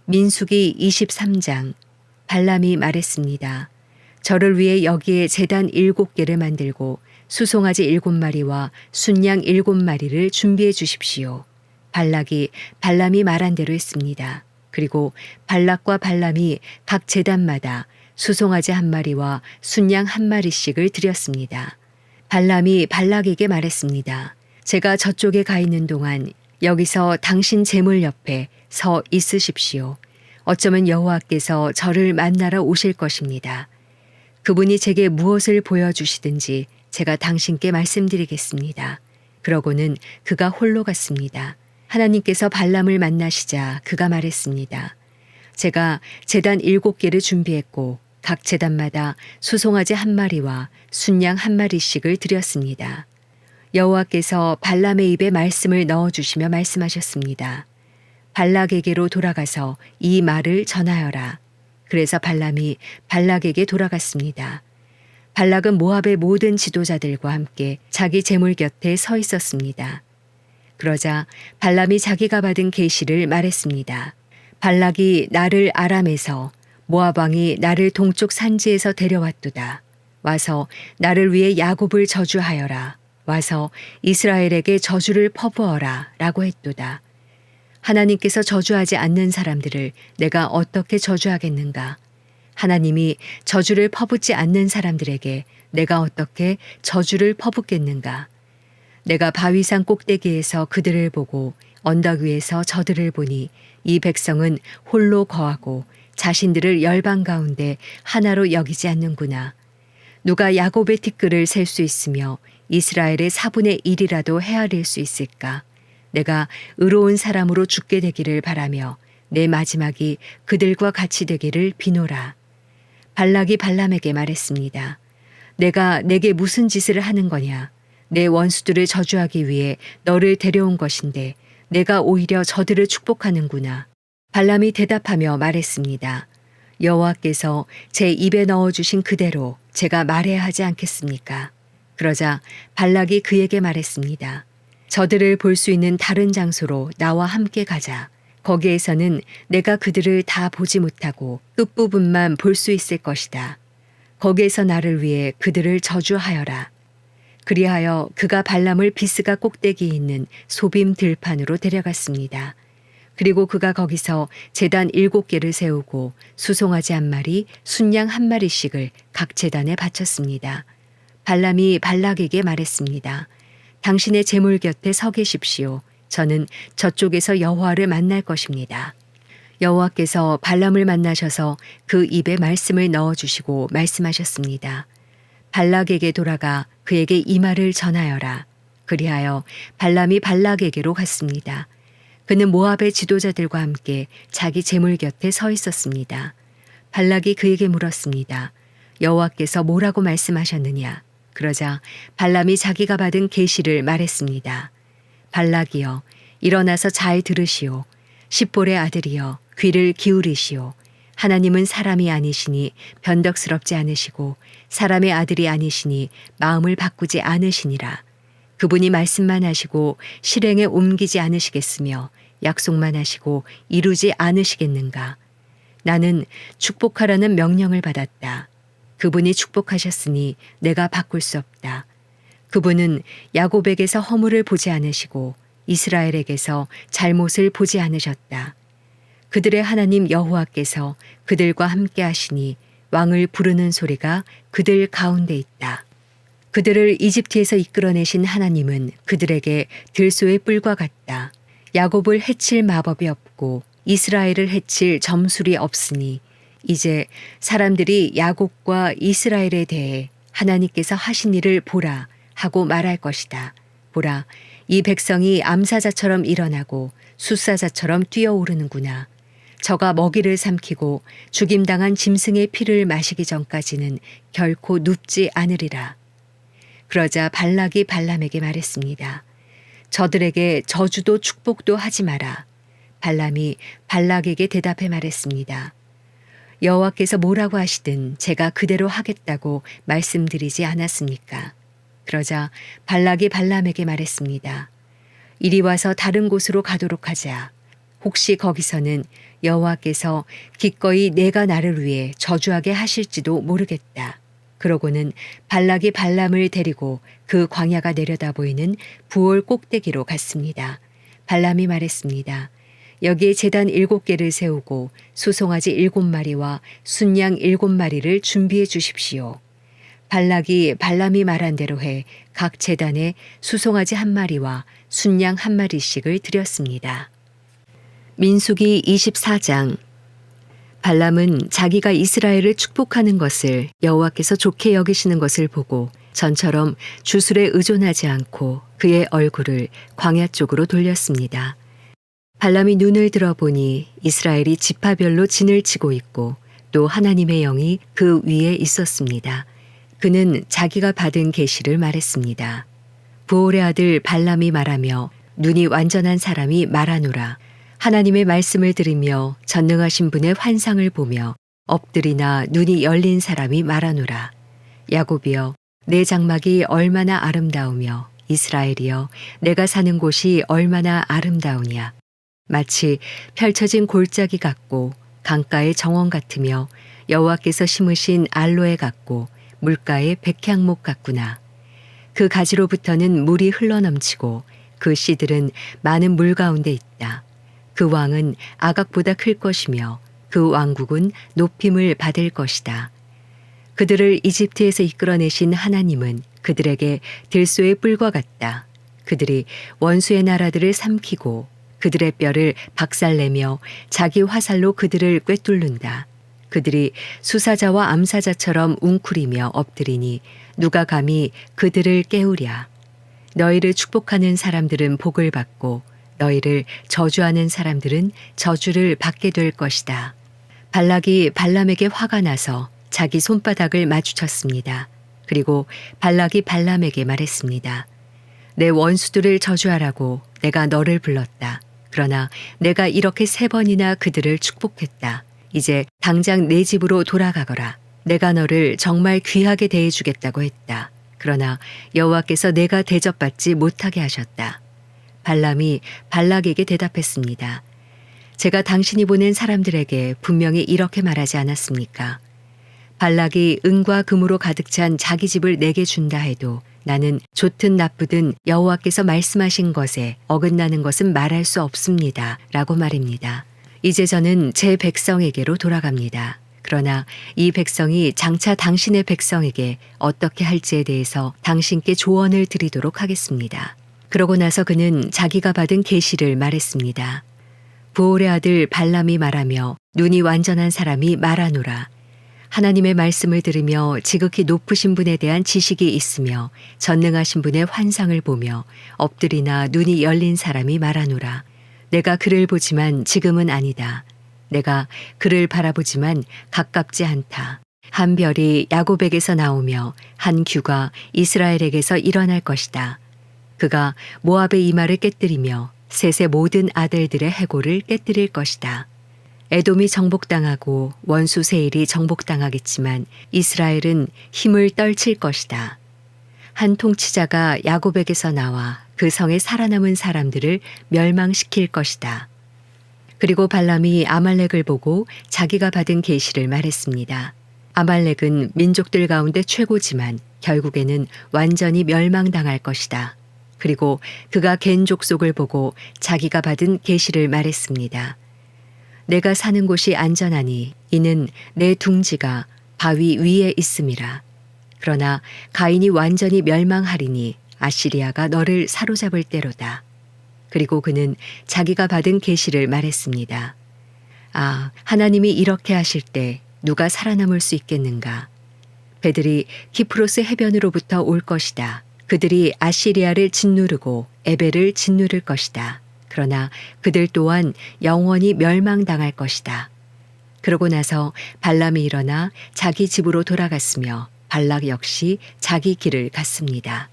민수기 23장. 발람이 말했습니다. 저를 위해 여기에 제단 7개를 만들고 수송아지 7마리와 순양 7마리를 준비해 주십시오. 발람이 말한 대로 했습니다. 그리고 발락과 발람이 각 제단마다 수송아지 1마리와 순양 1마리씩을 드렸습니다. 발람이 발락에게 말했습니다. 제가 저쪽에 가 있는 동안 여기서 당신 제물 옆에 서 있으십시오. 어쩌면 여호와께서 저를 만나러 오실 것입니다. 그분이 제게 무엇을 보여주시든지 제가 당신께 말씀드리겠습니다. 그러고는 그가 홀로 갔습니다. 하나님께서 발람을 만나시자 그가 말했습니다. 제가 제단 7개를 준비했고 각 제단마다 수송아지 1마리와 순양 1마리씩을 드렸습니다. 여호와께서 발람의 입에 말씀을 넣어주시며 말씀하셨습니다. 발락에게로 돌아가서 이 말을 전하여라. 그래서 발람이 발락에게 돌아갔습니다. 발락은 모압의 모든 지도자들과 함께 자기 제물 곁에 서 있었습니다. 그러자 발람이 자기가 받은 계시를 말했습니다. 발락이 나를 아람에서 모압 왕이 나를 동쪽 산지에서 데려왔도다. 와서 나를 위해 야곱을 저주하여라. 와서 이스라엘에게 저주를 퍼부어라 라고 했도다. 하나님께서 저주하지 않는 사람들을 내가 어떻게 저주하겠는가? 하나님이 저주를 퍼붓지 않는 사람들에게 내가 어떻게 저주를 퍼붓겠는가? 내가 바위산 꼭대기에서 그들을 보고 언덕 위에서 저들을 보니 이 백성은 홀로 거하고 자신들을 열방 가운데 하나로 여기지 않는구나. 누가 야곱의 티끌을 셀 수 있으며 이스라엘의 4분의 1이라도 헤아릴 수 있을까? 내가 의로운 사람으로 죽게 되기를 바라며 내 마지막이 그들과 같이 되기를 비노라. 발락이 발람에게 말했습니다. 내가 내게 무슨 짓을 하는 거냐? 내 원수들을 저주하기 위해 너를 데려온 것인데 내가 오히려 저들을 축복하는구나. 발람이 대답하며 말했습니다. 여호와께서 제 입에 넣어주신 그대로 제가 말해야 하지 않겠습니까? 그러자 발락이 그에게 말했습니다. 저들을 볼 수 있는 다른 장소로 나와 함께 가자. 거기에서는 내가 그들을 다 보지 못하고 끝부분만 볼 수 있을 것이다. 거기에서 나를 위해 그들을 저주하여라. 그리하여 그가 발람을 비스가 꼭대기에 있는 소빔 들판으로 데려갔습니다. 그리고 그가 거기서 제단 7개를 세우고 수송아지 1마리, 순양 1마리씩을 각 제단에 바쳤습니다. 발람이 발락에게 말했습니다. 당신의 제물 곁에 서 계십시오. 저는 저쪽에서 여호와를 만날 것입니다. 여호와께서 발람을 만나셔서 그 입에 말씀을 넣어주시고 말씀하셨습니다. 발락에게 돌아가 그에게 이 말을 전하여라. 그리하여 발람이 발락에게로 갔습니다. 그는 모압의 지도자들과 함께 자기 제물 곁에 서 있었습니다. 발락이 그에게 물었습니다. 여호와께서 뭐라고 말씀하셨느냐? 그러자 발람이 자기가 받은 계시를 말했습니다. 발락이여, 일어나서 잘 들으시오. 십볼의 아들이여, 귀를 기울이시오. 하나님은 사람이 아니시니 변덕스럽지 않으시고 사람의 아들이 아니시니 마음을 바꾸지 않으시니라. 그분이 말씀만 하시고 실행에 옮기지 않으시겠으며 약속만 하시고 이루지 않으시겠는가. 나는 축복하라는 명령을 받았다. 그분이 축복하셨으니 내가 바꿀 수 없다. 그분은 야곱에게서 허물을 보지 않으시고 이스라엘에게서 잘못을 보지 않으셨다. 그들의 하나님 여호와께서 그들과 함께 하시니 왕을 부르는 소리가 그들 가운데 있다. 그들을 이집트에서 이끌어내신 하나님은 그들에게 들소의 뿔과 같다. 야곱을 해칠 마법이 없고 이스라엘을 해칠 점술이 없으니 이제 사람들이 야곱과 이스라엘에 대해 하나님께서 하신 일을 보라 하고 말할 것이다. 보라, 이 백성이 암사자처럼 일어나고 숫사자처럼 뛰어오르는구나. 저가 먹이를 삼키고 죽임당한 짐승의 피를 마시기 전까지는 결코 눕지 않으리라. 그러자 발락이 발람에게 말했습니다. 저들에게 저주도 축복도 하지 마라. 발람이 발락에게 대답해 말했습니다. 여호와께서 뭐라고 하시든 제가 그대로 하겠다고 말씀드리지 않았습니까? 그러자 발락이 발람에게 말했습니다. 이리 와서 다른 곳으로 가도록 하자. 혹시 거기서는 여호와께서 기꺼이 내가 나를 위해 저주하게 하실지도 모르겠다. 그러고는 발락이 발람을 데리고 그 광야가 내려다 보이는 부올 꼭대기로 갔습니다. 발람이 말했습니다. 여기에 제단 7개를 세우고 수송아지 7마리와 순양 7마리를 준비해 주십시오. 발락이 발람이 말한 대로 해 각 제단에 수송아지 1마리와 순양 1마리씩을 드렸습니다. 민수기 24장. 발람은 자기가 이스라엘을 축복하는 것을 여호와께서 좋게 여기시는 것을 보고 전처럼 주술에 의존하지 않고 그의 얼굴을 광야 쪽으로 돌렸습니다. 발람이 눈을 들어보니 이스라엘이 지파별로 진을 치고 있고 또 하나님의 영이 그 위에 있었습니다. 그는 자기가 받은 계시를 말했습니다. 부올의 아들 발람이 말하며 눈이 완전한 사람이 말하노라. 하나님의 말씀을 들으며 전능하신 분의 환상을 보며 엎드리나 눈이 열린 사람이 말하노라. 야곱이여 내 장막이 얼마나 아름다우며 이스라엘이여 내가 사는 곳이 얼마나 아름다우냐. 마치 펼쳐진 골짜기 같고 강가의 정원 같으며 여호와께서 심으신 알로에 같고 물가의 백향목 같구나. 그 가지로부터는 물이 흘러넘치고 그 씨들은 많은 물 가운데 있다. 그 왕은 아각보다 클 것이며 그 왕국은 높임을 받을 것이다. 그들을 이집트에서 이끌어내신 하나님은 그들에게 들소의 뿔과 같다. 그들이 원수의 나라들을 삼키고 그들의 뼈를 박살내며 자기 화살로 그들을 꿰뚫는다. 그들이 수사자와 암사자처럼 웅크리며 엎드리니 누가 감히 그들을 깨우랴. 너희를 축복하는 사람들은 복을 받고 너희를 저주하는 사람들은 저주를 받게 될 것이다. 발락이 발람에게 화가 나서 자기 손바닥을 마주쳤습니다. 그리고 발락이 발람에게 말했습니다. 내 원수들을 저주하라고 내가 너를 불렀다. 그러나 내가 이렇게 3번이나 그들을 축복했다. 이제 당장 내 집으로 돌아가거라. 내가 너를 정말 귀하게 대해주겠다고 했다. 그러나 여호와께서 내가 대접받지 못하게 하셨다. 발람이 발락에게 대답했습니다. 제가 당신이 보낸 사람들에게 분명히 이렇게 말하지 않았습니까? 발락이 은과 금으로 가득 찬 자기 집을 내게 준다 해도 나는 좋든 나쁘든 여호와께서 말씀하신 것에 어긋나는 것은 말할 수 없습니다. 라고 말입니다. 이제 저는 제 백성에게로 돌아갑니다. 그러나 이 백성이 장차 당신의 백성에게 어떻게 할지에 대해서 당신께 조언을 드리도록 하겠습니다. 그러고 나서 그는 자기가 받은 계시를 말했습니다. 부올의 아들 발람이 말하며 눈이 완전한 사람이 말하노라. 하나님의 말씀을 들으며 지극히 높으신 분에 대한 지식이 있으며 전능하신 분의 환상을 보며 엎드리나 눈이 열린 사람이 말하노라. 내가 그를 보지만 지금은 아니다. 내가 그를 바라보지만 가깝지 않다. 한 별이 야곱에게서 나오며 한 규가 이스라엘에게서 일어날 것이다. 그가 모압의 이마를 깨뜨리며 셋의 모든 아들들의 해골을 깨뜨릴 것이다. 에돔이 정복당하고 원수 세일이 정복당하겠지만 이스라엘은 힘을 떨칠 것이다. 한 통치자가 야곱에게서 나와 그 성에 살아남은 사람들을 멸망시킬 것이다. 그리고 발람이 아말렉을 보고 자기가 받은 계시를 말했습니다. 아말렉은 민족들 가운데 최고지만 결국에는 완전히 멸망당할 것이다. 그리고 그가 갠 족속을 보고 자기가 받은 계시를 말했습니다. 내가 사는 곳이 안전하니 이는 내 둥지가 바위 위에 있음이라. 그러나 가인이 완전히 멸망하리니 아시리아가 너를 사로잡을 때로다. 그리고 그는 자기가 받은 계시를 말했습니다. 아, 하나님이 이렇게 하실 때 누가 살아남을 수 있겠는가? 배들이 키프로스 해변으로부터 올 것이다. 그들이 아시리아를 짓누르고 에벨을 짓누를 것이다. 그러나 그들 또한 영원히 멸망당할 것이다. 그러고 나서 발람이 일어나 자기 집으로 돌아갔으며 발락 역시 자기 길을 갔습니다.